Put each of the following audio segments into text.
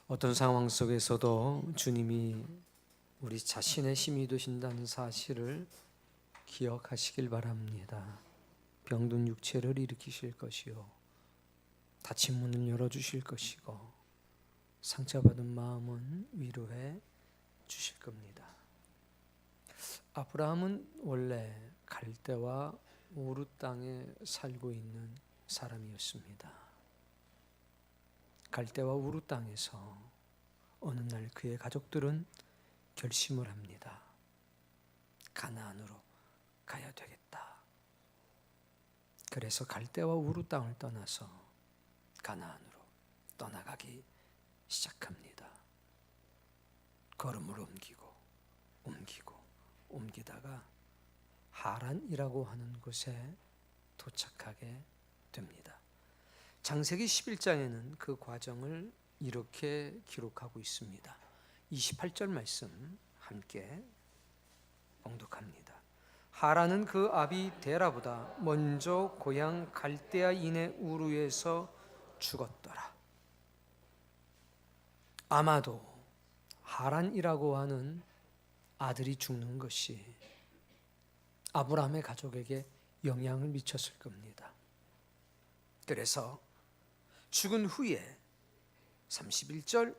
어떤 상황 속에서도 주님이 우리 자신의 힘이 되신다는 사실을 기억하시길 바랍니다. 병든 육체를 일으키실 것이요, 닫힌 문을 열어주실 것이고, 상처받은 마음은 위로해 주실 겁니다. 아브라함은 원래 갈대와 우르 땅에 살고 있는 사람이었습니다. 갈대와 우르 땅에서 어느 날 그의 가족들은 결심을 합니다. 가나안으로 가야 되겠다. 그래서 갈대와 우르 땅을 떠나서 가나안으로 떠나가기 시작합니다. 걸음을 옮기다가 하란이라고 하는 곳에 도착하게 됩니다. 창세기 11장에는 그 과정을 이렇게 기록하고 있습니다. 28절 말씀 함께 봉독합니다. 하란은 그 아비 데라보다 먼저 고향 갈대아인의 우르에서 죽었더라. 아마도 하란이라고 하는 아들이 죽는 것이 아브라함의 가족에게 영향을 미쳤을 겁니다. 그래서 죽은 후에 31절,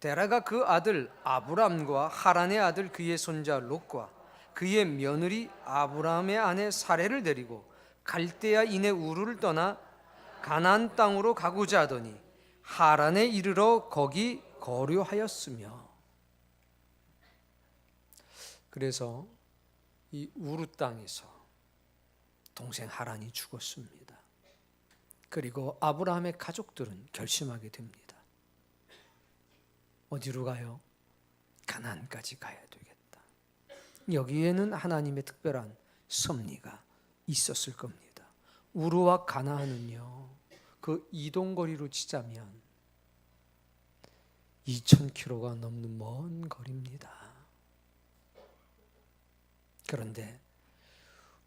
데라가 그 아들 아브람과 하란의 아들 그의 손자 롯과 그의 며느리 아브라함의 아내 사레를 데리고 갈대아인의 우르를 떠나 가나안 땅으로 가고자 하더니 하란에 이르러 거기 거류하였으며. 그래서 이 우르 땅에서 동생 하란이 죽었습니다. 그리고 아브라함의 가족들은 결심하게 됩니다. 어디로 가요? 가나안까지 가야 되겠다. 여기에는 하나님의 특별한 섭리가 있었을 겁니다. 우르와 가나안은요, 그 이동거리로 치자면 2000km가 넘는 먼 거리입니다. 그런데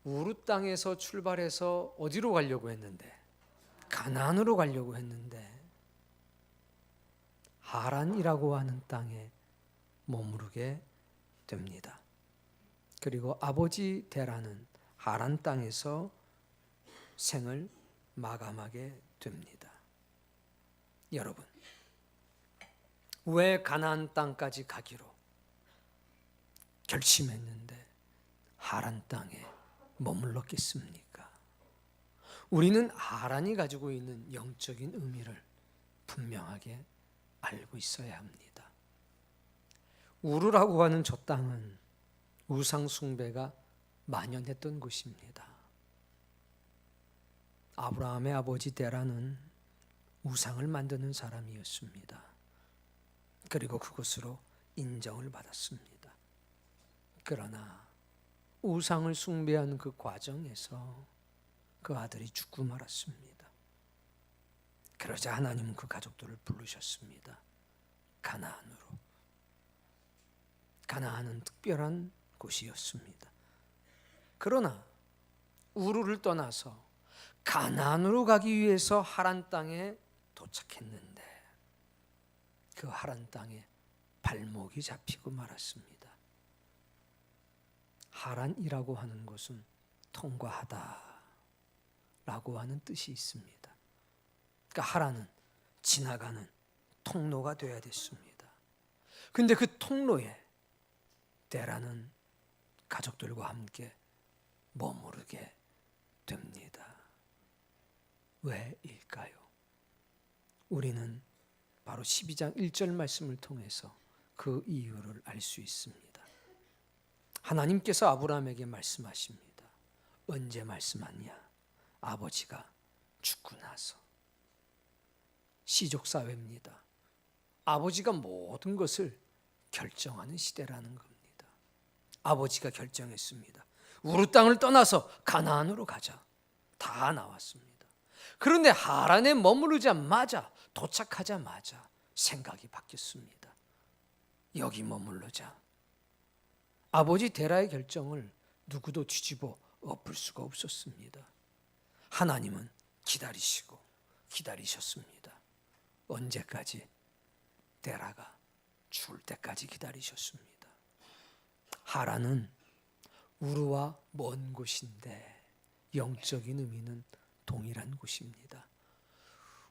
우르 땅에서 출발해서 어디로 가려고 했는데? 가나안으로 가려고 했는데 하란이라고 하는 땅에 머무르게 됩니다. 그리고 아버지 데라는 하란 땅에서 생을 마감하게 됩니다. 여러분, 왜 가나안 땅까지 가기로 결심했는데 하란 땅에 머물렀겠습니까? 우리는 하란이 가지고 있는 영적인 의미를 분명하게 알고 있어야 합니다. 우르라고 하는 저 땅은 우상 숭배가 만연했던 곳입니다. 아브라함의 아버지 데라는 우상을 만드는 사람이었습니다. 그리고 그것으로 인정을 받았습니다. 그러나 우상을 숭배하는 그 과정에서 그 아들이 죽고 말았습니다. 그러자 하나님은 그 가족들을 부르셨습니다. 가나안으로. 가나안은 특별한 곳이었습니다. 그러나 우르를 떠나서 가나안으로 가기 위해서 하란 땅에 도착했는데 그 하란 땅에 발목이 잡히고 말았습니다. 하란이라고 하는 것은 통과하다 라고 하는 뜻이 있습니다. 그러니까 하란은 지나가는 통로가 되어야 됐습니다. 근데 그 통로에 데라는 가족들과 함께 머무르게 됩니다. 왜일까요? 우리는 바로 12장 1절 말씀을 통해서 그 이유를 알 수 있습니다. 하나님께서 아브라함에게 말씀하십니다. 언제 말씀하냐? 아버지가 죽고 나서. 시족사회입니다. 아버지가 모든 것을 결정하는 시대라는 겁니다. 아버지가 결정했습니다. 우르 땅을 떠나서 가나안으로 가자. 다 나왔습니다. 그런데 하란에 머무르자마자, 도착하자마자 생각이 바뀌었습니다. 여기 머무르자. 아버지 데라의 결정을 누구도 뒤집어 엎을 수가 없었습니다. 하나님은 기다리셨습니다. 언제까지? 데라가 죽을 때까지 기다리셨습니다. 하란은 우르와 먼 곳인데 영적인 의미는 동일한 곳입니다.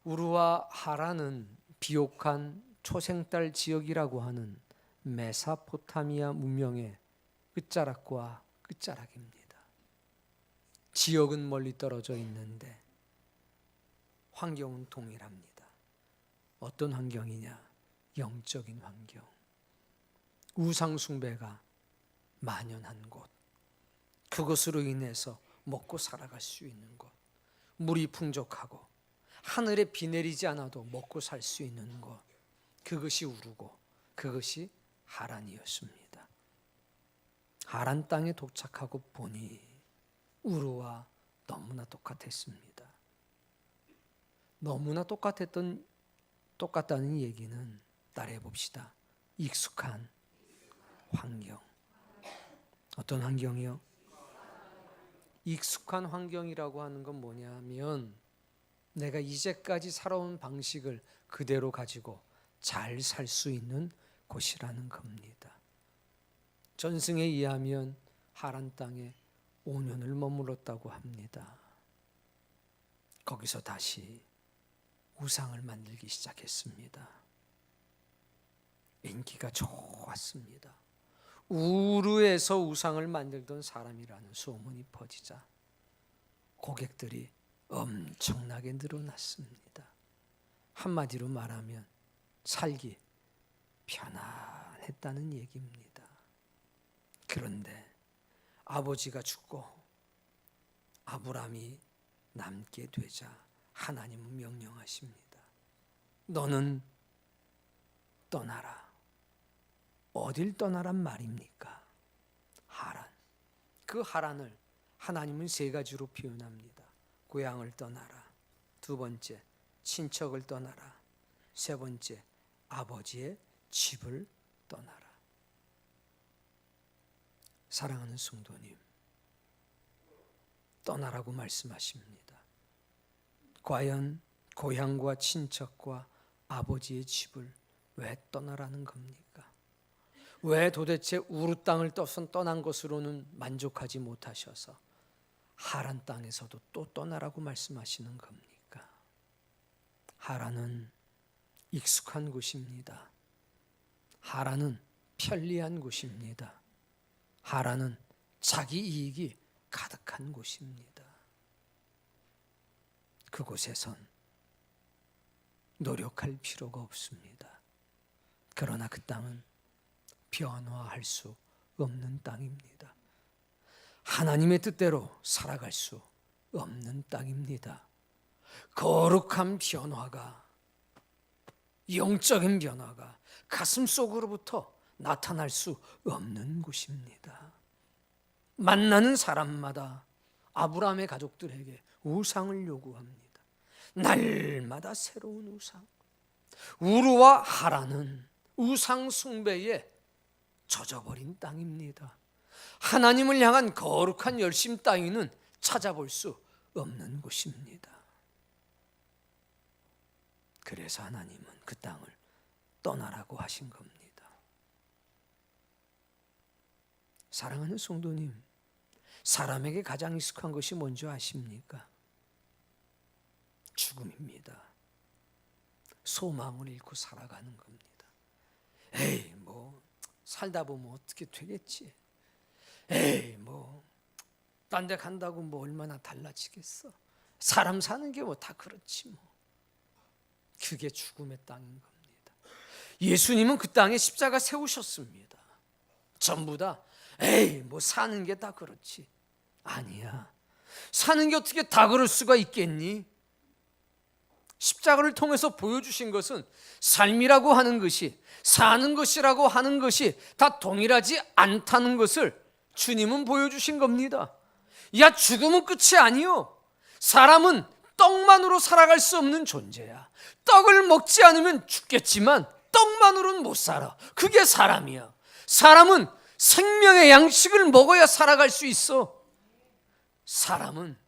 우르와 하란은 비옥한 초생딸 지역이라고 하는 메사포타미아 문명의 끝자락과 끝자락입니다. 지역은 멀리 떨어져 있는데 환경은 동일합니다. 어떤 환경이냐? 영적인 환경. 우상 숭배가 만연한 곳. 그것으로 인해서 먹고 살아갈 수 있는 곳. 물이 풍족하고 하늘에 비 내리지 않아도 먹고 살 수 있는 곳. 그것이 우르고 그것이 하란이었습니다. 하란 땅에 도착하고 보니 우르와 너무나 똑같았습니다. 너무나 똑같다는 얘기는 따라해 봅시다. 익숙한 환경. 어떤 환경이요? 익숙한 환경이라고 하는 건 뭐냐면 내가 이제까지 살아온 방식을 그대로 가지고 잘 살 수 있는 곳이라는 겁니다. 전승에 의하면 하란 땅에 5년을 머물렀다고 합니다. 거기서 다시 우상을 만들기 시작했습니다. 인기가 좋았습니다. 우르에서 우상을 만들던 사람이라는 소문이 퍼지자 고객들이 엄청나게 늘어났습니다. 한마디로 말하면 살기 편안했다는 얘기입니다. 그런데 아버지가 죽고 아브람이 남게 되자 하나님은 명령하십니다. 너는 떠나라. 어딜 떠나란 말입니까? 하란. 그 하란을 하나님은 세 가지로 표현합니다. 고향을 떠나라. 두 번째, 친척을 떠나라. 세 번째, 아버지의 집을 떠나라. 사랑하는 성도님, 떠나라고 말씀하십니다. 과연 고향과 친척과 아버지의 집을 왜 떠나라는 겁니까? 왜 도대체 우르 땅을 떠난 것으로는 만족하지 못하셔서 하란 땅에서도 또 떠나라고 말씀하시는 겁니까? 하란은 익숙한 곳입니다. 하란은 편리한 곳입니다. 하란은 자기 이익이 가득한 곳입니다. 그곳에선 노력할 필요가 없습니다. 그러나 그 땅은 변화할 수 없는 땅입니다. 하나님의 뜻대로 살아갈 수 없는 땅입니다. 거룩한 변화가, 영적인 변화가 가슴 속으로부터 나타날 수 없는 곳입니다. 만나는 사람마다 아브라함의 가족들에게 우상을 요구합니다. 날마다 새로운 우상. 우르와 하란은 우상 숭배에 젖어버린 땅입니다. 하나님을 향한 거룩한 열심 따위는 찾아볼 수 없는 곳입니다. 그래서 하나님은 그 땅을 떠나라고 하신 겁니다. 사랑하는 성도님, 사람에게 가장 익숙한 것이 뭔지 아십니까? 죽음입니다. 소망을 잃고 살아가는 겁니다. 에이, 뭐 살다 보면 어떻게 되겠지? 에이, 뭐 딴 데 간다고 뭐 얼마나 달라지겠어? 사람 사는 게 뭐 다 그렇지 뭐. 그게 죽음의 땅인 겁니다. 예수님은 그 땅에 십자가 세우셨습니다. 전부 다 에이, 뭐 사는 게 다 그렇지. 아니야. 사는 게 어떻게 다 그럴 수가 있겠니? 십자가를 통해서 보여주신 것은 삶이라고 하는 것이, 사는 것이라고 하는 것이 다 동일하지 않다는 것을 주님은 보여주신 겁니다. 야, 죽음은 끝이 아니요. 사람은 떡만으로 살아갈 수 없는 존재야. 떡을 먹지 않으면 죽겠지만 떡만으로는 못 살아. 그게 사람이야. 사람은 생명의 양식을 먹어야 살아갈 수 있어. 사람은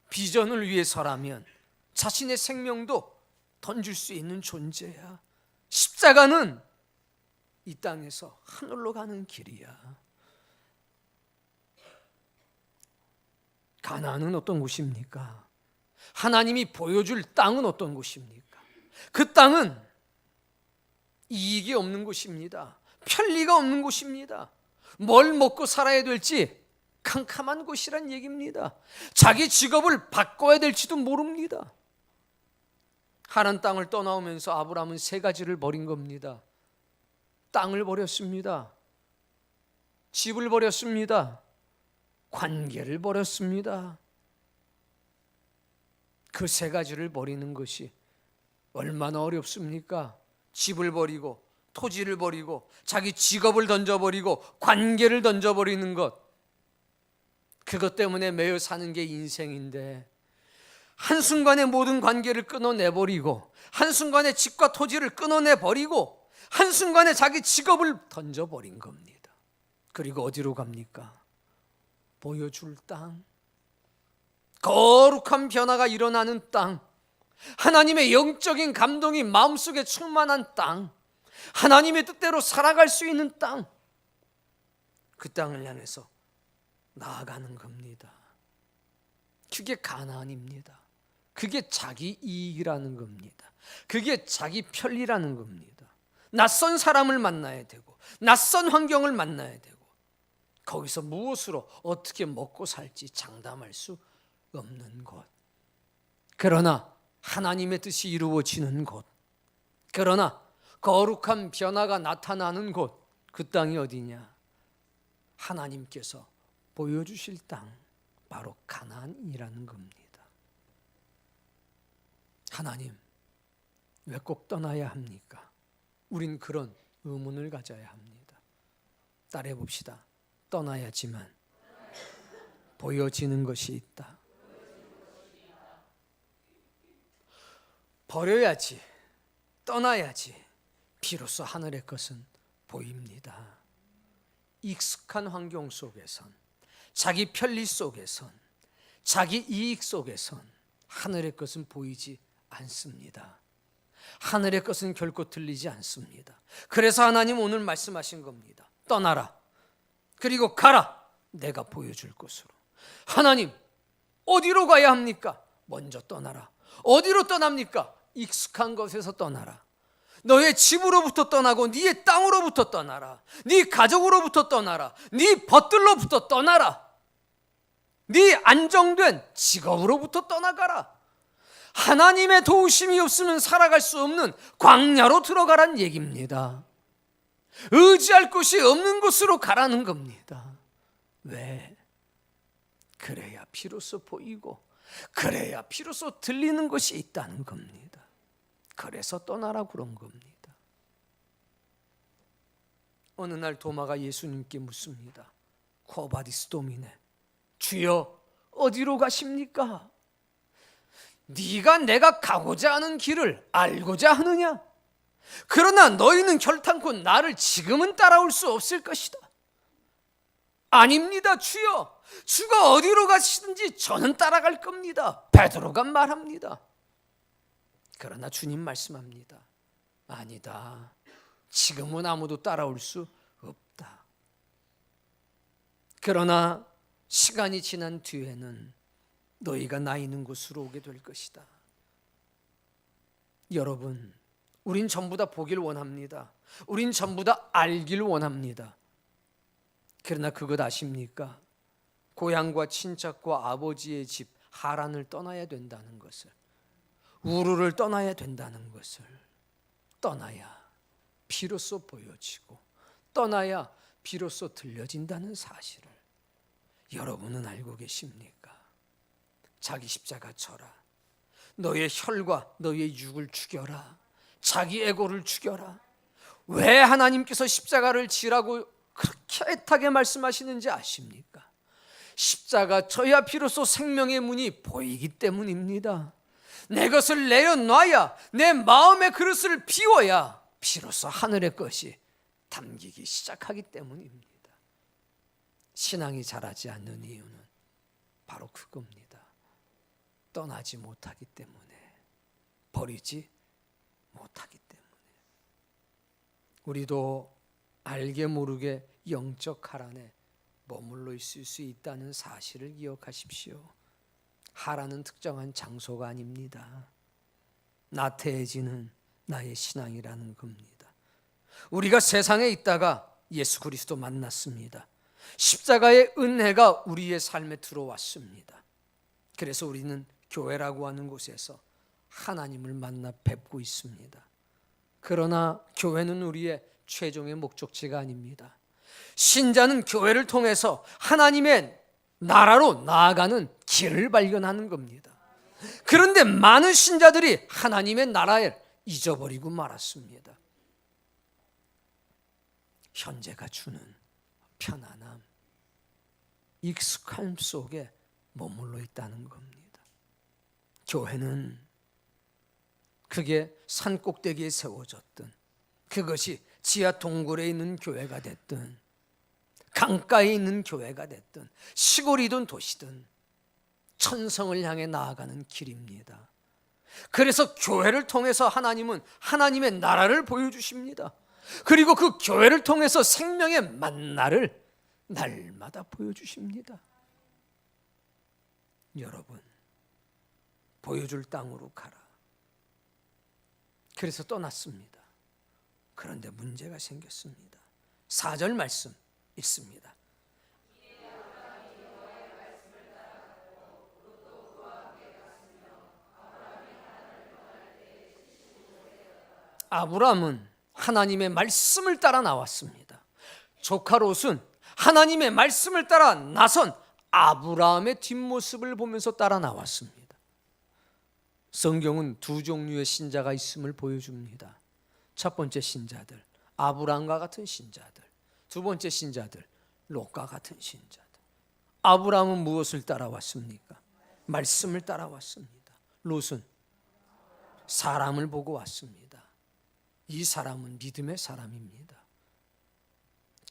비전을 위해서라면 자신의 생명도 던질 수 있는 존재야. 십자가는 이 땅에서 하늘로 가는 길이야. 가나안은 어떤 곳입니까? 하나님이 보여줄 땅은 어떤 곳입니까? 그 땅은 이익이 없는 곳입니다. 편리가 없는 곳입니다. 뭘 먹고 살아야 될지 캄캄한 곳이란 얘기입니다. 자기 직업을 바꿔야 될지도 모릅니다. 하란 땅을 떠나오면서 아브라함은 세 가지를 버린 겁니다. 땅을 버렸습니다. 집을 버렸습니다. 관계를 버렸습니다. 그 세 가지를 버리는 것이 얼마나 어렵습니까? 집을 버리고 토지를 버리고 자기 직업을 던져버리고 관계를 던져버리는 것, 그것 때문에 매여 사는 게 인생인데 한순간에 모든 관계를 끊어내버리고 한순간에 집과 토지를 끊어내버리고 한순간에 자기 직업을 던져버린 겁니다. 그리고 어디로 갑니까? 보여줄 땅, 거룩한 변화가 일어나는 땅, 하나님의 영적인 감동이 마음속에 충만한 땅, 하나님의 뜻대로 살아갈 수 있는 땅, 그 땅을 향해서 나아가는 겁니다. 그게 가나안입니다. 그게 자기 이익이라는 겁니다. 그게 자기 편리라는 겁니다. 낯선 사람을 만나야 되고 낯선 환경을 만나야 되고 거기서 무엇으로 어떻게 먹고 살지 장담할 수 없는 곳, 그러나 하나님의 뜻이 이루어지는 곳, 그러나 거룩한 변화가 나타나는 곳, 그 땅이 어디냐? 하나님께서 보여주실 땅, 바로 가나안이라는 겁니다. 하나님, 왜 꼭 떠나야 합니까? 우린 그런 의문을 가져야 합니다. 따라해 봅시다. 떠나야지만 보여지는 것이 있다. 버려야지, 떠나야지 비로소 하늘의 것은 보입니다. 익숙한 환경 속에선, 자기 편리 속에선, 자기 이익 속에선 하늘의 것은 보이지 않습니다. 하늘의 것은 결코 들리지 않습니다. 그래서 하나님 오늘 말씀하신 겁니다. 떠나라, 그리고 가라, 내가 보여줄 곳으로. 하나님, 어디로 가야 합니까? 먼저 떠나라. 어디로 떠납니까? 익숙한 것에서 떠나라. 너의 집으로부터 떠나고 네의 땅으로부터 떠나라. 네 가족으로부터 떠나라. 네 벗들로부터 떠나라. 네 안정된 직업으로부터 떠나가라. 하나님의 도우심이 없으면 살아갈 수 없는 광야로 들어가란 얘기입니다. 의지할 곳이 없는 곳으로 가라는 겁니다. 왜? 그래야 비로소 보이고 그래야 비로소 들리는 것이 있다는 겁니다. 그래서 떠나라고 그런 겁니다. 어느 날 도마가 예수님께 묻습니다. 코바디스 도미네, 주여 어디로 가십니까? 네가 내가 가고자 하는 길을 알고자 하느냐? 그러나 너희는 결탄코 나를 지금은 따라올 수 없을 것이다. 아닙니다, 주여. 주가 어디로 가시든지 저는 따라갈 겁니다. 베드로가 말합니다. 그러나 주님 말씀합니다. 아니다. 지금은 아무도 따라올 수 없다. 그러나 시간이 지난 뒤에는 너희가 나 있는 곳으로 오게 될 것이다. 여러분, 우린 전부 다 보길 원합니다. 우린 전부 다 알길 원합니다. 그러나 그것 아십니까? 고향과 친척과 아버지의 집 하란을 떠나야 된다는 것을, 우르를 떠나야 된다는 것을, 떠나야 비로소 보여지고 떠나야 비로소 들려진다는 사실을 여러분은 알고 계십니까? 자기 십자가 져라. 너의 혈과 너의 육을 죽여라. 자기 에고를 죽여라. 왜 하나님께서 십자가를 지라고 그렇게 애타게 말씀하시는지 아십니까? 십자가 져야 비로소 생명의 문이 보이기 때문입니다. 내 것을 내려놔야, 내 마음의 그릇을 비워야 비로소 하늘의 것이 담기기 시작하기 때문입니다. 신앙이 자라지 않는 이유는 바로 그겁니다. 떠나지 못하기 때문에, 버리지 못하기 때문에. 우리도 알게 모르게 영적 하란에 머물러 있을 수 있다는 사실을 기억하십시오. 하란은 특정한 장소가 아닙니다. 나태해지는 나의 신앙이라는 겁니다. 우리가 세상에 있다가 예수 그리스도 만났습니다. 십자가의 은혜가 우리의 삶에 들어왔습니다. 그래서 우리는 교회라고 하는 곳에서 하나님을 만나 뵙고 있습니다. 그러나 교회는 우리의 최종의 목적지가 아닙니다. 신자는 교회를 통해서 하나님의 나라로 나아가는 길을 발견하는 겁니다. 그런데 많은 신자들이 하나님의 나라를 잊어버리고 말았습니다. 현재가 주는 편안함, 익숙함 속에 머물러 있다는 겁니다. 교회는 그게 산 꼭대기에 세워졌든, 그것이 지하 동굴에 있는 교회가 됐든, 강가에 있는 교회가 됐든, 시골이든 도시든 천성을 향해 나아가는 길입니다. 그래서 교회를 통해서 하나님은 하나님의 나라를 보여주십니다. 그리고 그 교회를 통해서 생명의 만나를 날마다 보여주십니다. 여러분, 보여줄 땅으로 가라. 그래서 떠났습니다. 그런데 문제가 생겼습니다. 4절 말씀 읽습니다. 아브라함은 하나님의 말씀을 따라 나왔습니다. 조카 롯은 하나님의 말씀을 따라 나선 아브라함의 뒷모습을 보면서 따라 나왔습니다. 성경은 두 종류의 신자가 있음을 보여줍니다. 첫 번째 신자들, 아브라함과 같은 신자들. 두 번째 신자들, 롯과 같은 신자들. 아브라함은 무엇을 따라왔습니까? 말씀을 따라왔습니다. 롯은 사람을 보고 왔습니다. 이 사람은 믿음의 사람입니다.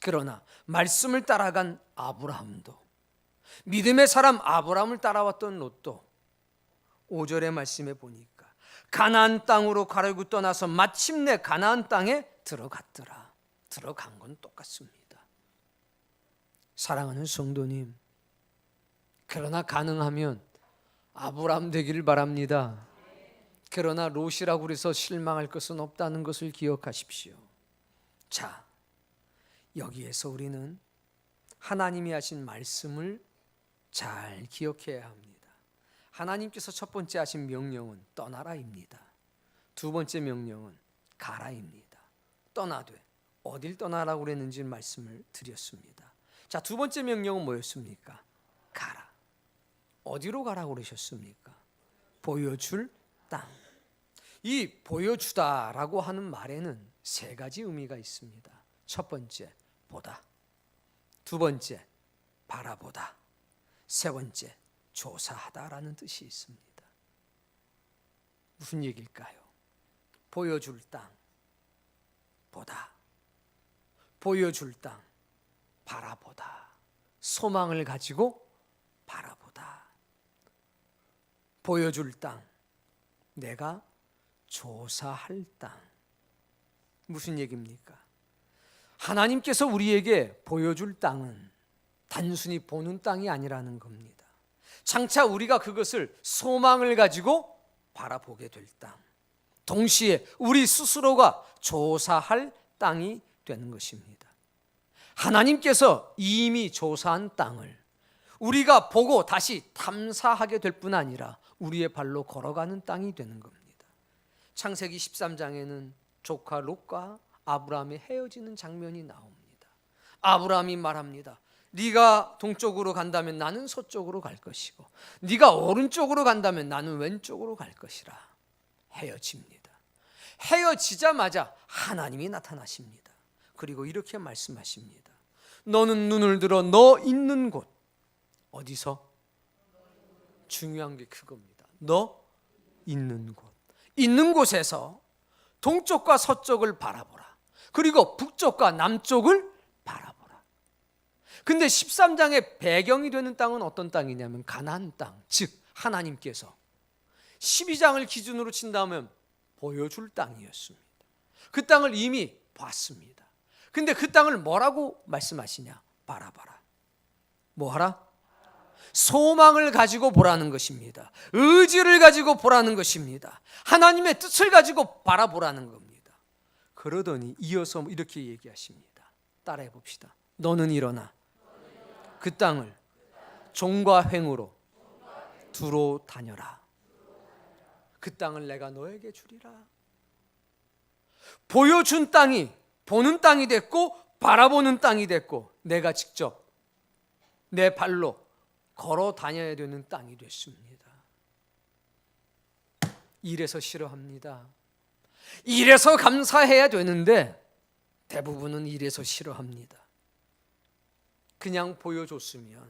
그러나 말씀을 따라간 아브라함도, 믿음의 사람 아브라함을 따라왔던 롯도 5절의 말씀에 보니까 가나안 땅으로 가려고 떠나서 마침내 가나안 땅에 들어갔더라. 들어간 건 똑같습니다. 사랑하는 성도님, 그러나 가능하면 아브라함 되기를 바랍니다. 그러나 롯이라고 해서 실망할 것은 없다는 것을 기억하십시오. 자, 여기에서 우리는 하나님이 하신 말씀을 잘 기억해야 합니다. 하나님께서 첫 번째 하신 명령은 떠나라입니다. 두 번째 명령은 가라입니다. 떠나되 어딜 떠나라고 그랬는지 말씀을 드렸습니다. 자, 두 번째 명령은 뭐였습니까? 가라. 어디로 가라고 그러셨습니까? 보여줄 땅. 이 보여주다라고 하는 말에는 세 가지 의미가 있습니다. 첫 번째, 보다. 두 번째, 바라보다. 세 번째, 조사하다라는 뜻이 있습니다. 무슨 얘기일까요? 보여줄 땅, 보다. 보여줄 땅, 바라보다. 소망을 가지고 바라보다. 보여줄 땅, 내가 조사할 땅. 무슨 얘기입니까? 하나님께서 우리에게 보여줄 땅은 단순히 보는 땅이 아니라는 겁니다. 장차 우리가 그것을 소망을 가지고 바라보게 될 땅, 동시에 우리 스스로가 조사할 땅이 되는 것입니다. 하나님께서 이미 조사한 땅을 우리가 보고 다시 탐사하게 될 뿐 아니라 우리의 발로 걸어가는 땅이 되는 겁니다. 창세기 13장에는 조카 롯과 아브라함이 헤어지는 장면이 나옵니다. 아브라함이 말합니다. 네가 동쪽으로 간다면 나는 서쪽으로 갈 것이고, 네가 오른쪽으로 간다면 나는 왼쪽으로 갈 것이라. 헤어집니다. 헤어지자마자 하나님이 나타나십니다. 그리고 이렇게 말씀하십니다. 너는 눈을 들어 너 있는 곳. 어디서? 중요한 게 그겁니다. 너 있는 곳. 있는 곳에서 동쪽과 서쪽을 바라보라. 그리고 북쪽과 남쪽을 바라보라. 근데 13장의 배경이 되는 땅은 어떤 땅이냐면 가나안 땅, 즉 하나님께서 12장을 기준으로 친다면 보여줄 땅이었습니다. 그 땅을 이미 봤습니다. 근데 그 땅을 뭐라고 말씀하시냐? 바라봐라. 뭐하라? 소망을 가지고 보라는 것입니다. 의지를 가지고 보라는 것입니다. 하나님의 뜻을 가지고 바라보라는 겁니다. 그러더니 이어서 이렇게 얘기하십니다. 따라해 봅시다. 너는 일어나 그 땅을 종과 횡으로 두루 다녀라. 그 땅을 내가 너에게 주리라. 보여준 땅이 보는 땅이 됐고 바라보는 땅이 됐고 내가 직접 내 발로 걸어 다녀야 되는 땅이 됐습니다. 이래서 싫어합니다. 이래서 감사해야 되는데 대부분은 이래서 싫어합니다. 그냥 보여줬으면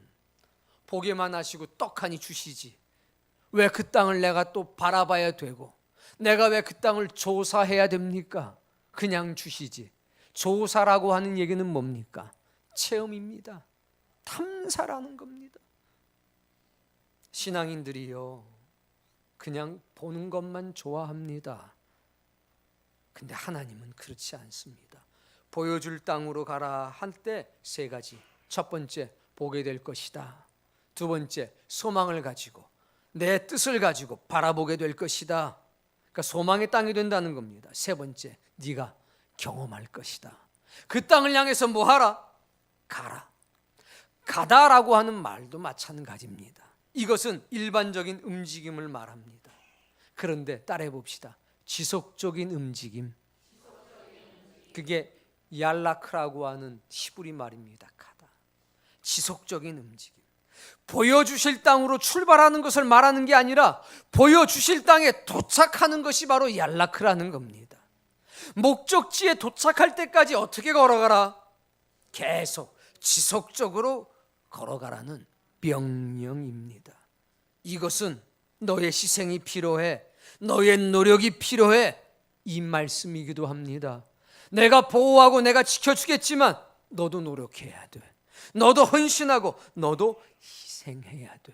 보게만 하시고 떡하니 주시지. 왜 그 땅을 내가 또 바라봐야 되고 내가 왜 그 땅을 조사해야 됩니까? 그냥 주시지. 조사라고 하는 얘기는 뭡니까? 체험입니다. 탐사라는 겁니다. 신앙인들이요 그냥 보는 것만 좋아합니다. 근데 하나님은 그렇지 않습니다. 보여줄 땅으로 가라 할 때 세 가지. 첫 번째, 보게 될 것이다. 두 번째, 소망을 가지고 내 뜻을 가지고 바라보게 될 것이다. 그러니까 소망의 땅이 된다는 겁니다. 세 번째, 네가 경험할 것이다. 그 땅을 향해서 뭐 하라? 가라. 가다라고 하는 말도 마찬가지입니다. 이것은 일반적인 움직임을 말합니다. 그런데 따라해 봅시다. 지속적인 움직임. 그게 얄라크라고 하는 히브리 말입니다. 가다. 지속적인 움직임. 보여주실 땅으로 출발하는 것을 말하는 게 아니라 보여주실 땅에 도착하는 것이 바로 얄라크라는 겁니다. 목적지에 도착할 때까지 어떻게 걸어가라? 계속 지속적으로 걸어가라는 명령입니다. 이것은 너의 희생이 필요해. 너의 노력이 필요해. 이 말씀이기도 합니다. 내가 보호하고 내가 지켜주겠지만 너도 노력해야 돼. 너도 헌신하고 너도 희생해야 돼.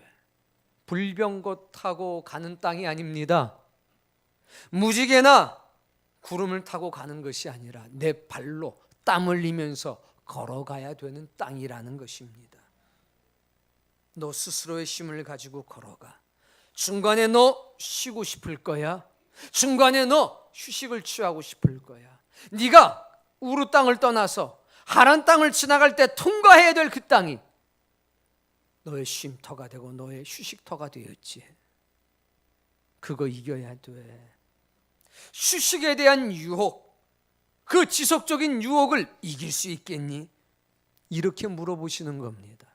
불병거 타고 가는 땅이 아닙니다. 무지개나 구름을 타고 가는 것이 아니라 내 발로 땀 흘리면서 걸어가야 되는 땅이라는 것입니다. 너 스스로의 힘을 가지고 걸어가. 중간에 너 쉬고 싶을 거야. 중간에 너 휴식을 취하고 싶을 거야. 네가 우루 땅을 떠나서 하란 땅을 지나갈 때 통과해야 될 그 땅이 너의 쉼터가 되고 너의 휴식터가 되었지. 그거 이겨야 돼. 휴식에 대한 유혹, 그 지속적인 유혹을 이길 수 있겠니? 이렇게 물어보시는 겁니다.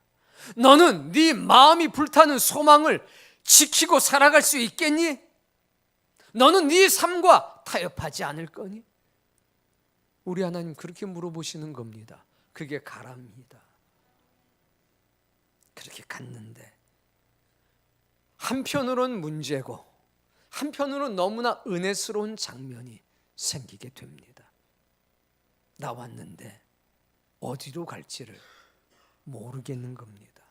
너는 네 마음이 불타는 소망을 지키고 살아갈 수 있겠니? 너는 네 삶과 타협하지 않을 거니? 우리 하나님 그렇게 물어보시는 겁니다. 그게 가랍니다. 그렇게 갔는데 한편으로는 문제고 한편으로는 너무나 은혜스러운 장면이 생기게 됩니다. 나왔는데 어디로 갈지를 모르겠는 겁니다.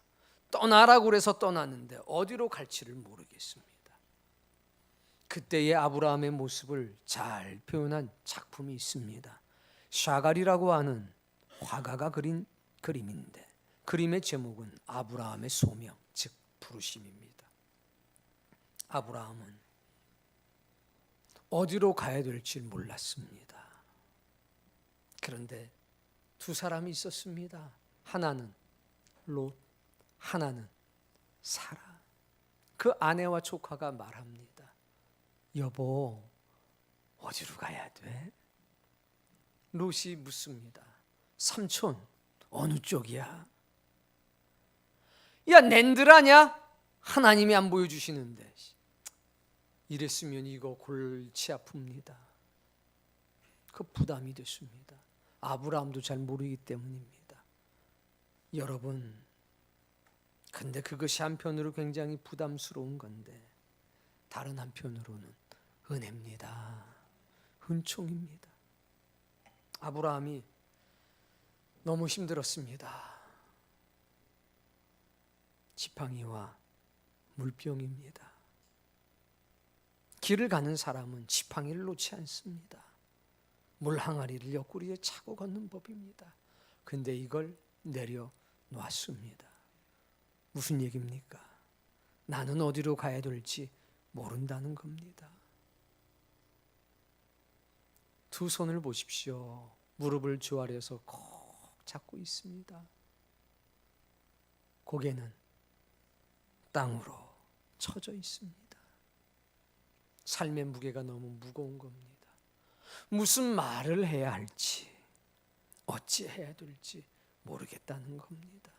떠나라고 그래서 떠났는데 어디로 갈지를 모르겠습니다. 그때의 아브라함의 모습을 잘 표현한 작품이 있습니다. 샤갈이라고 하는 화가가 그린 그림인데 그림의 제목은 아브라함의 소명, 즉 부르심입니다. 아브라함은 어디로 가야 될지 몰랐습니다. 그런데 두 사람이 있었습니다. 하나는 롯, 하나는 사라. 그 아내와 조카가 말합니다. 여보, 어디로 가야 돼? 롯이 묻습니다. 삼촌, 어느 쪽이야? 야, 낸들하냐? 하나님이 안 보여주시는데. 이랬으면 이거 골치 아픕니다. 그 부담이 됐습니다. 아브라함도 잘 모르기 때문입니다. 여러분, 근데 그것이 한편으로 굉장히 부담스러운 건데 다른 한편으로는 은혜입니다. 은총입니다. 아브라함이 너무 힘들었습니다. 지팡이와 물병입니다. 길을 가는 사람은 지팡이를 놓지 않습니다. 물 항아리를 옆구리에 차고 걷는 법입니다. 근데 이걸 내려놓았습니다. 무슨 얘기입니까? 나는 어디로 가야 될지 모른다는 겁니다. 두 손을 보십시오. 무릎을 주 아래에서 콕 잡고 있습니다. 고개는 땅으로 쳐져 있습니다. 삶의 무게가 너무 무거운 겁니다. 무슨 말을 해야 할지, 어찌 해야 될지 모르겠다는 겁니다.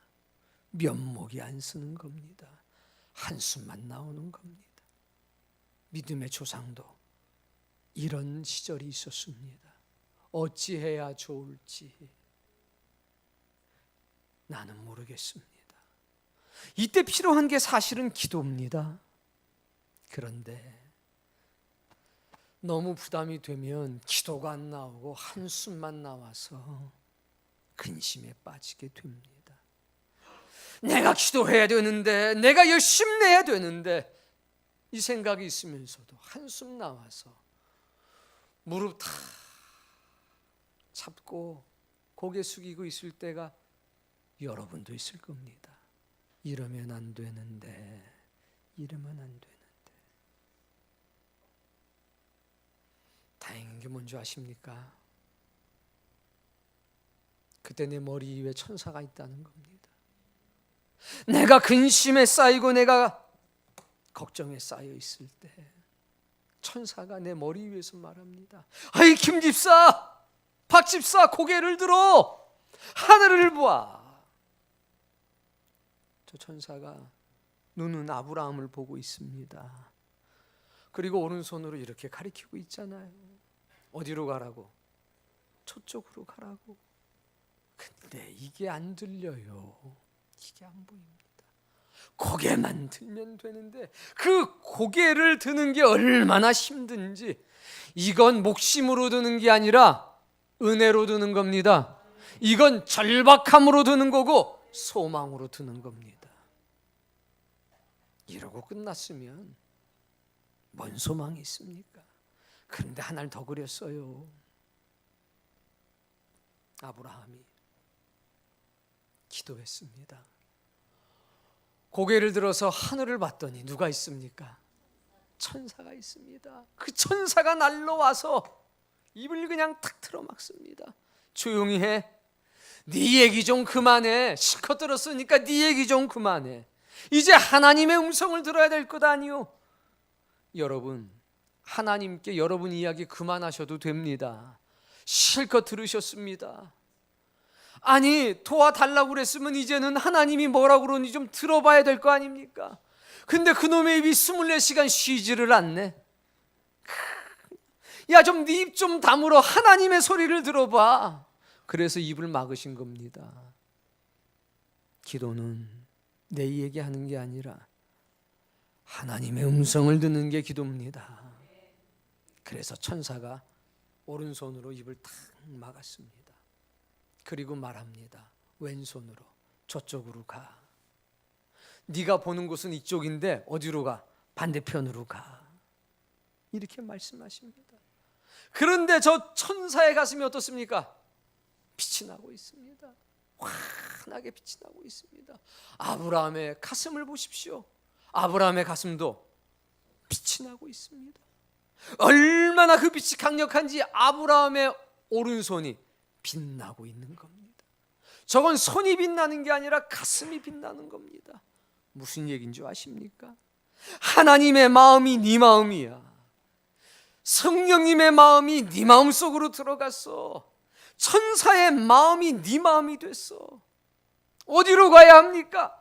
면목이 안 쓰는 겁니다. 한숨만 나오는 겁니다. 믿음의 조상도 이런 시절이 있었습니다. 어찌해야 좋을지 나는 모르겠습니다. 이때 필요한 게 사실은 기도입니다. 그런데 너무 부담이 되면 기도가 안 나오고 한숨만 나와서 근심에 빠지게 됩니다. 내가 기도해야 되는데, 내가 열심히 내야 되는데, 이 생각이 있으면서도 한숨 나와서 무릎 다 잡고 고개 숙이고 있을 때가 여러분도 있을 겁니다. 이러면 안 되는데, 이러면 안 되는데. 다행인 게 뭔지 아십니까? 그때 내 머리 위에 천사가 있다는 겁니다. 내가 근심에 쌓이고 내가 걱정에 쌓여 있을 때 천사가 내 머리 위에서 말합니다. 아이 김 집사, 박 집사, 고개를 들어 하늘을 봐. 저 천사가 눈은 아브라함을 보고 있습니다. 그리고 오른손으로 이렇게 가리키고 있잖아요. 어디로 가라고? 저쪽으로 가라고. 근데 이게 안 들려요. 이게 안 보입니다. 고개만 들면 되는데 그 고개를 드는 게 얼마나 힘든지, 이건 목심으로 드는 게 아니라 은혜로 드는 겁니다. 이건 절박함으로 드는 거고 소망으로 드는 겁니다. 이러고 끝났으면 뭔 소망이 있습니까? 그런데 하나를 더 그렸어요. 아브라함이 기도했습니다. 고개를 들어서 하늘을 봤더니 누가 있습니까? 천사가 있습니다. 그 천사가 날라와서 입을 그냥 탁 틀어막습니다. 조용히 해. 네 얘기 좀 그만해. 실컷 들었으니까 네 얘기 좀 그만해. 이제 하나님의 음성을 들어야 될 것 아니요. 여러분, 하나님께 여러분 이야기 그만하셔도 됩니다. 실컷 들으셨습니다. 아니, 도와달라고 그랬으면 이제는 하나님이 뭐라고 그러는지 좀 들어봐야 될 거 아닙니까? 근데 그놈의 입이 24시간 쉬지를 않네. 야, 좀 네 입 좀 다물어. 하나님의 소리를 들어봐. 그래서 입을 막으신 겁니다. 기도는 내 얘기하는 게 아니라 하나님의 음성을 듣는 게 기도입니다. 그래서 천사가 오른손으로 입을 탁 막았습니다. 그리고 말합니다. 왼손으로 저쪽으로 가. 네가 보는 곳은 이쪽인데 어디로 가? 반대편으로 가. 이렇게 말씀하십니다. 그런데 저 천사의 가슴이 어떻습니까? 빛이 나고 있습니다. 환하게 빛이 나고 있습니다. 아브라함의 가슴을 보십시오. 아브라함의 가슴도 빛이 나고 있습니다. 얼마나 그 빛이 강력한지 아브라함의 오른손이 빛나고 있는 겁니다. 저건 손이 빛나는 게 아니라 가슴이 빛나는 겁니다. 무슨 얘기인 줄 아십니까? 하나님의 마음이 네 마음이야. 성령님의 마음이 네 마음 속으로 들어갔어. 천사의 마음이 네 마음이 됐어. 어디로 가야 합니까?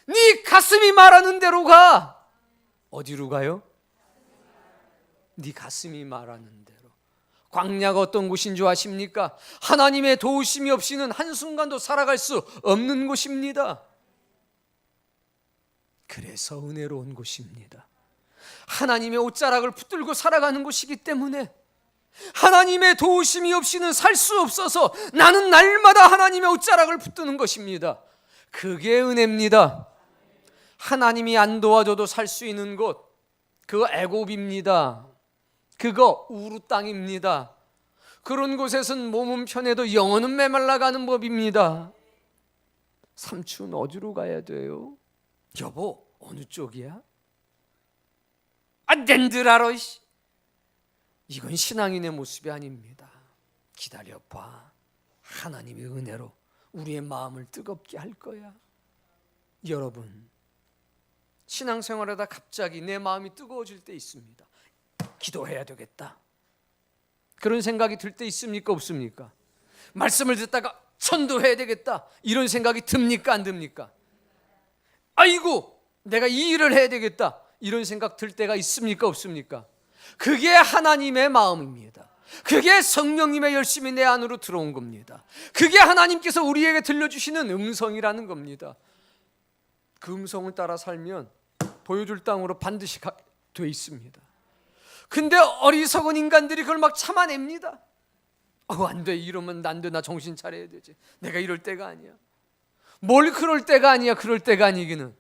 네 가슴이 말하는 대로 가. 어디로 가요? 네 가슴이 말하는 대로. 광야가 어떤 곳인 줄 아십니까? 하나님의 도우심이 없이는 한순간도 살아갈 수 없는 곳입니다. 그래서 은혜로운 곳입니다. 하나님의 옷자락을 붙들고 살아가는 곳이기 때문에 하나님의 도우심이 없이는 살 수 없어서 나는 날마다 하나님의 옷자락을 붙드는 것입니다. 그게 은혜입니다. 하나님이 안 도와줘도 살 수 있는 곳, 그거 애굽입니다. 그거 우루 땅입니다. 그런 곳에선 몸은 편해도 영혼은 메말라가는 법입니다. 삼촌 어디로 가야 돼요? 여보 어느 쪽이야? 아 낸들 알아. 이건 신앙인의 모습이 아닙니다. 기다려봐. 하나님의 은혜로 우리의 마음을 뜨겁게 할 거야. 여러분, 신앙생활하다 갑자기 내 마음이 뜨거워질 때 있습니다. 기도해야 되겠다. 그런 생각이 들 때 있습니까? 없습니까? 말씀을 듣다가 전도해야 되겠다. 이런 생각이 듭니까? 안 듭니까? 아이고, 내가 이 일을 해야 되겠다. 이런 생각 들 때가 있습니까? 없습니까? 그게 하나님의 마음입니다. 그게 성령님의 열심이 내 안으로 들어온 겁니다. 그게 하나님께서 우리에게 들려주시는 음성이라는 겁니다. 그 음성을 따라 살면 보여줄 땅으로 반드시 돼 있습니다. 근데 어리석은 인간들이 그걸 막 참아냅니다. 안 돼, 이러면 안 돼, 나 정신 차려야 되지. 내가 이럴 때가 아니야. 뭘 그럴 때가 아니야. 그럴 때가 아니기는.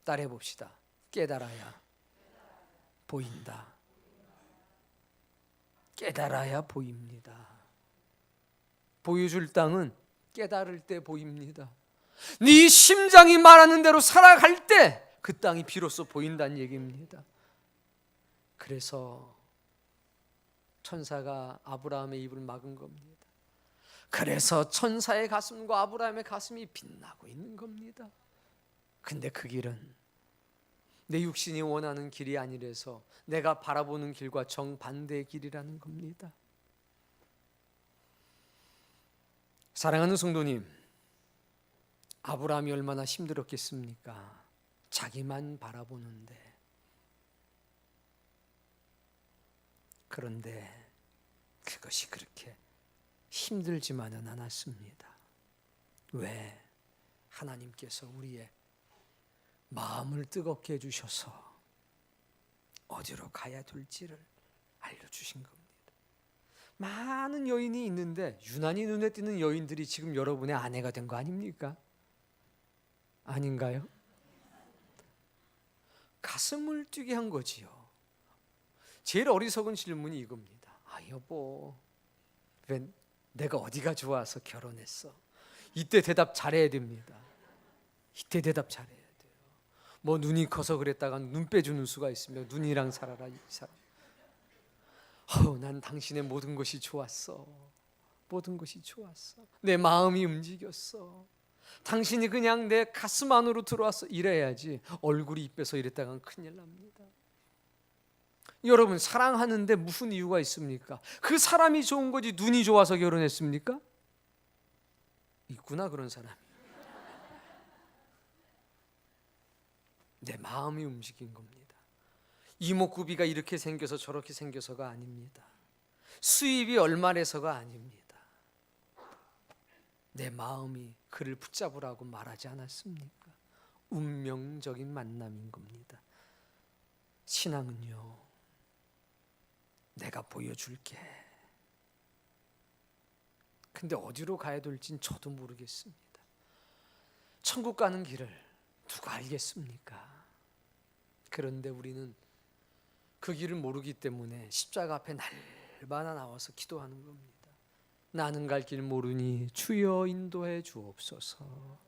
따라해 봅시다. 깨달아야 보인다. 깨달아야 보입니다. 보여줄 땅은 깨달을 때 보입니다. 네 심장이 말하는 대로 살아갈 때 그 땅이 비로소 보인다는 얘기입니다. 그래서 천사가 아브라함의 입을 막은 겁니다. 그래서 천사의 가슴과 아브라함의 가슴이 빛나고 있는 겁니다. 근데 그 길은 내 육신이 원하는 길이 아니라서 내가 바라보는 길과 정반대의 길이라는 겁니다. 사랑하는 성도님, 아브라함이 얼마나 힘들었겠습니까? 자기만 바라보는데. 그런데 그것이 그렇게 힘들지만은 않았습니다. 왜? 하나님께서 우리의 마음을 뜨겁게 해주셔서 어디로 가야 될지를 알려주신 겁니다. 많은 여인이 있는데 유난히 눈에 띄는 여인들이 지금 여러분의 아내가 된 거 아닙니까? 아닌가요? 가슴을 뛰게 한 거지요. 제일 어리석은 질문이 이겁니다. 여보, 왜 내가 어디가 좋아서 결혼했어? 이때 대답 잘해야 됩니다. 이때 대답 잘해야 돼요. 뭐 눈이 커서 그랬다가 눈 빼주는 수가 있으며 눈이랑 살아라 이 사람. 난 당신의 모든 것이 좋았어. 모든 것이 좋았어. 내 마음이 움직였어. 당신이 그냥 내 가슴 안으로 들어와서 이래야지. 얼굴이 이뻐서 이랬다간 큰일 납니다. 여러분, 사랑하는데 무슨 이유가 있습니까? 그 사람이 좋은 거지 눈이 좋아서 결혼했습니까? 있구나 그런 사람이. 내 마음이 움직인 겁니다. 이목구비가 이렇게 생겨서 저렇게 생겨서가 아닙니다. 수입이 얼마래서가 아닙니다. 내 마음이 그를 붙잡으라고 말하지 않았습니까? 운명적인 만남인 겁니다. 신앙은요, 내가 보여줄게. 근데 어디로 가야 될진 저도 모르겠습니다. 천국 가는 길을 누가 알겠습니까? 그런데 우리는 그 길을 모르기 때문에 십자가 앞에 날마다 나와서 기도하는 겁니다. 나는 갈 길 모르니 주여 인도해 주옵소서.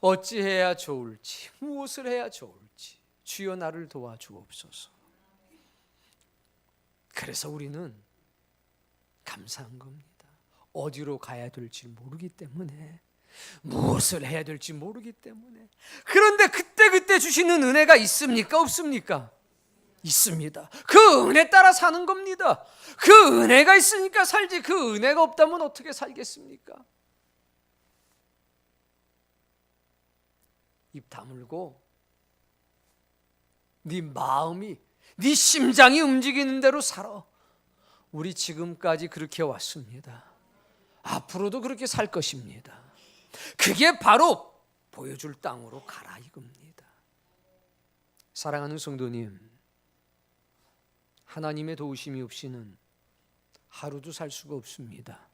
어찌해야 좋을지, 무엇을 해야 좋을지 주여 나를 도와주옵소서. 그래서 우리는 감사한 겁니다. 어디로 가야 될지 모르기 때문에, 무엇을 해야 될지 모르기 때문에. 그런데 그때 주시는 은혜가 있습니까? 없습니까? 있습니다. 그 은혜 따라 사는 겁니다. 그 은혜가 있으니까 살지, 그 은혜가 없다면 어떻게 살겠습니까? 입 다물고 네 마음이, 네 심장이 움직이는 대로 살아. 우리 지금까지 그렇게 왔습니다. 앞으로도 그렇게 살 것입니다. 그게 바로 보여줄 땅으로 가라 이겁니다. 사랑하는 성도님, 하나님의 도우심이 없이는 하루도 살 수가 없습니다.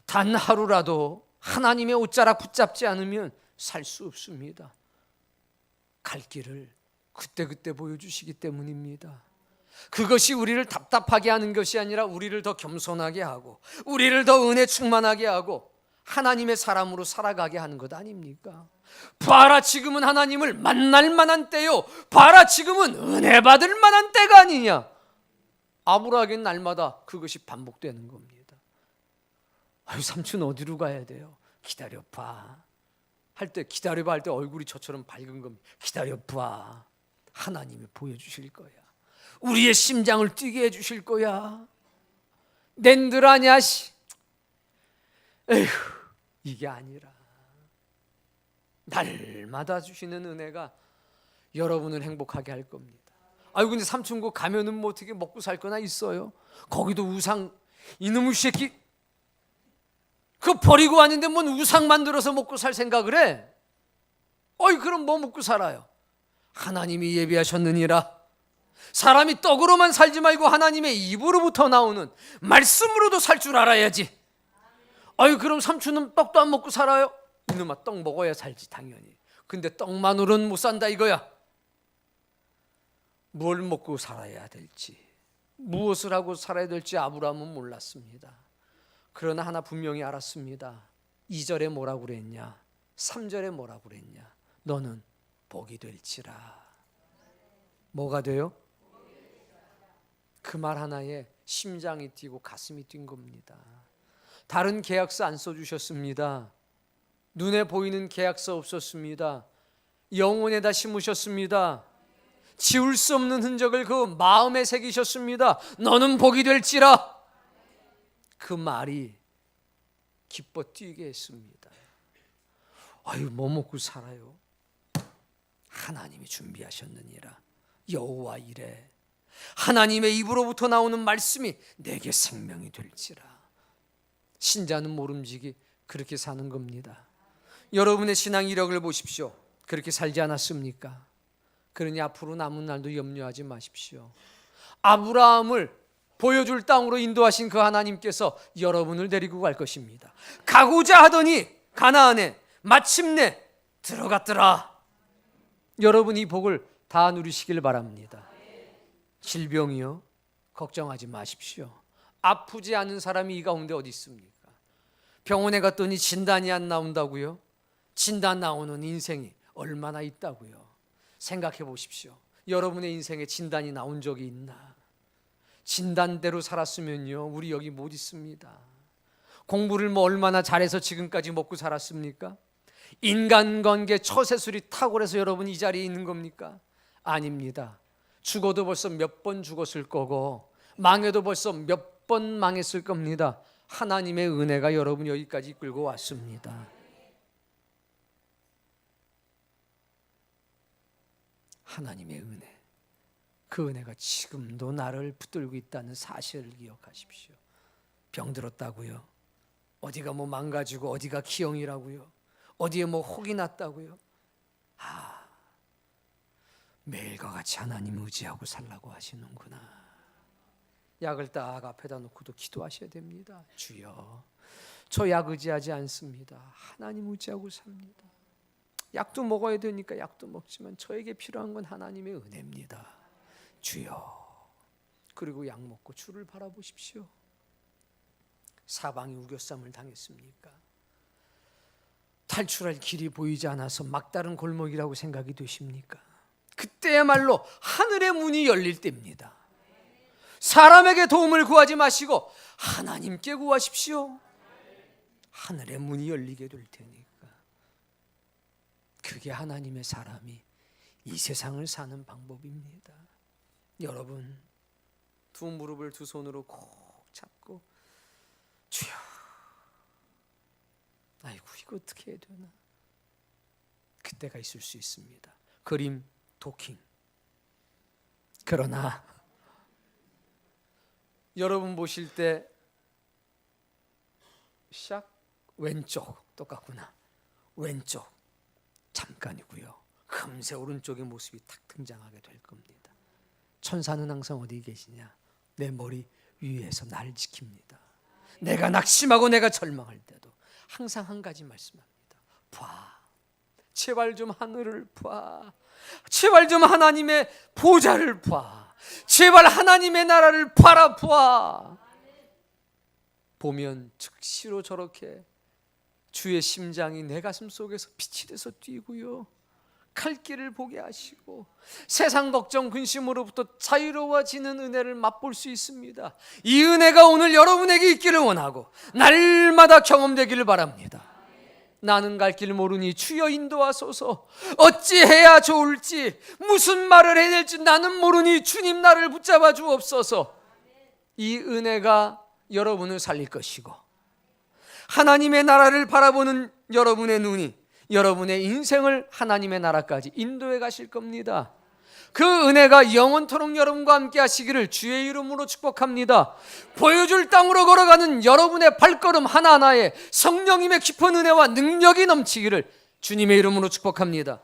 단 하루라도 하나님의 옷자락 붙잡지 않으면 살 수 없습니다. 갈 길을 그때그때 보여주시기 때문입니다. 그것이 우리를 답답하게 하는 것이 아니라 우리를 더 겸손하게 하고 우리를 더 은혜 충만하게 하고 하나님의 사람으로 살아가게 하는 것 아닙니까? 봐라, 지금은 하나님을 만날 만한 때요, 봐라, 지금은 은혜 받을 만한 때가 아니냐. 아브라함에겐 날마다 그것이 반복되는 겁니다. 아유, 삼촌 어디로 가야 돼요? 기다려봐 할 때, 기다려봐 할 때 얼굴이 저처럼 밝은 겁니다. 기다려봐, 하나님이 보여주실 거야. 우리의 심장을 뛰게 해주실 거야. 낸들 아냐 씨. 에휴, 이게 아니라 날마다 주시는 은혜가 여러분을 행복하게 할 겁니다. 아유, 근데 삼촌고 가면은 뭐 어떻게 먹고 살 거나 있어요? 거기도 우상, 이놈의 새끼 그거 버리고 왔는데 뭔 우상 만들어서 먹고 살 생각을 해? 어이, 그럼 뭐 먹고 살아요? 하나님이 예비하셨느니라. 사람이 떡으로만 살지 말고 하나님의 입으로부터 나오는 말씀으로도 살 줄 알아야지. 아유, 그럼 삼촌은 떡도 안 먹고 살아요? 이놈아, 떡 먹어야 살지 당연히. 근데 떡만으로는 못 산다 이거야. 뭘 먹고 살아야 될지, 무엇을 하고 살아야 될지 아브라함은 몰랐습니다. 그러나 하나 분명히 알았습니다. 2절에 뭐라고 그랬냐, 3절에 뭐라고 그랬냐. 너는 복이 될지라. 뭐가 돼요? 그 말 하나에 심장이 뛰고 가슴이 뛴 겁니다. 다른 계약서 안 써주셨습니다. 눈에 보이는 계약서 없었습니다. 영혼에다 심으셨습니다. 지울 수 없는 흔적을 그 마음에 새기셨습니다. 너는 복이 될지라. 그 말이 기뻐 뛰게 했습니다. 아유, 뭐 먹고 살아요? 하나님이 준비하셨느니라. 여호와 이래, 하나님의 입으로부터 나오는 말씀이 내게 생명이 될지라. 신자는 모름지기 그렇게 사는 겁니다. 여러분의 신앙 이력을 보십시오. 그렇게 살지 않았습니까? 그러니 앞으로 남은 날도 염려하지 마십시오. 아브라함을 보여줄 땅으로 인도하신 그 하나님께서 여러분을 데리고 갈 것입니다. 가고자 하더니 가나안에 마침내 들어갔더라. 여러분 이 복을 다 누리시길 바랍니다. 질병이요? 걱정하지 마십시오. 아프지 않은 사람이 이 가운데 어디 있습니까? 병원에 갔더니 진단이 안 나온다고요? 진단 나오는 인생이 얼마나 있다고요? 생각해 보십시오. 여러분의 인생에 진단이 나온 적이 있나? 진단대로 살았으면요, 우리 여기 못 있습니다. 공부를 뭐 얼마나 잘해서 지금까지 먹고 살았습니까? 인간관계 처세술이 탁월해서 여러분 이 자리에 있는 겁니까? 아닙니다. 죽어도 벌써 몇 번 죽었을 거고 망해도 벌써 몇 번 망했을 겁니다. 하나님의 은혜가 여러분 여기까지 이끌고 왔습니다. 하나님의 은혜, 그 은혜가 지금도 나를 붙들고 있다는 사실을 기억하십시오. 병들었다고요? 어디가 뭐 망가지고 어디가 기형이라고요? 어디에 뭐 혹이 났다고요? 매일과 같이 하나님 의지하고 살라고 하시는구나. 약을 딱 앞에다 놓고도 기도하셔야 됩니다. 주여, 저 약 의지하지 않습니다. 하나님 의지하고 삽니다. 약도 먹어야 되니까 약도 먹지만 저에게 필요한 건 하나님의 은혜입니다. 주여. 그리고 약 먹고 주를 바라보십시오. 사방이 우겨쌈을 당했습니까? 탈출할 길이 보이지 않아서 막다른 골목이라고 생각이 되십니까? 그때야말로 하늘의 문이 열릴 때입니다. 사람에게 도움을 구하지 마시고 하나님께 구하십시오. 하늘의 문이 열리게 될 테니까. 그게 하나님의 사람이 이 세상을 사는 방법입니다. 여러분, 두 무릎을 두 손으로 꼭 잡고 주여, 아이고 이거 어떻게 해야 되나? 그때가 있을 수 있습니다. 그림 도킹. 그러나 여러분 보실 때 샥 왼쪽 똑같구나. 왼쪽 잠깐이고요. 금세 오른쪽의 모습이 탁 등장하게 될 겁니다. 천사는 항상 어디 계시냐? 내 머리 위에서 나를 지킵니다. 내가 낙심하고 내가 절망할 때도 항상 한 가지 말씀합니다. 봐, 제발 좀 하늘을 봐. 제발 좀 하나님의 보좌를 봐. 제발 하나님의 나라를 바라보아. 보면 즉시로 저렇게 주의 심장이 내 가슴 속에서 빛이 돼서 뛰고요, 갈 길을 보게 하시고 세상 걱정 근심으로부터 자유로워지는 은혜를 맛볼 수 있습니다. 이 은혜가 오늘 여러분에게 있기를 원하고 날마다 경험되기를 바랍니다. 나는 갈 길 모르니 주여 인도하소서. 어찌해야 좋을지, 무슨 말을 해야 될지 나는 모르니 주님 나를 붙잡아 주옵소서. 이 은혜가 여러분을 살릴 것이고, 하나님의 나라를 바라보는 여러분의 눈이 여러분의 인생을 하나님의 나라까지 인도해 가실 겁니다. 그 은혜가 영원토록 여러분과 함께 하시기를 주의 이름으로 축복합니다. 보여줄 땅으로 걸어가는 여러분의 발걸음 하나하나에 성령님의 깊은 은혜와 능력이 넘치기를 주님의 이름으로 축복합니다.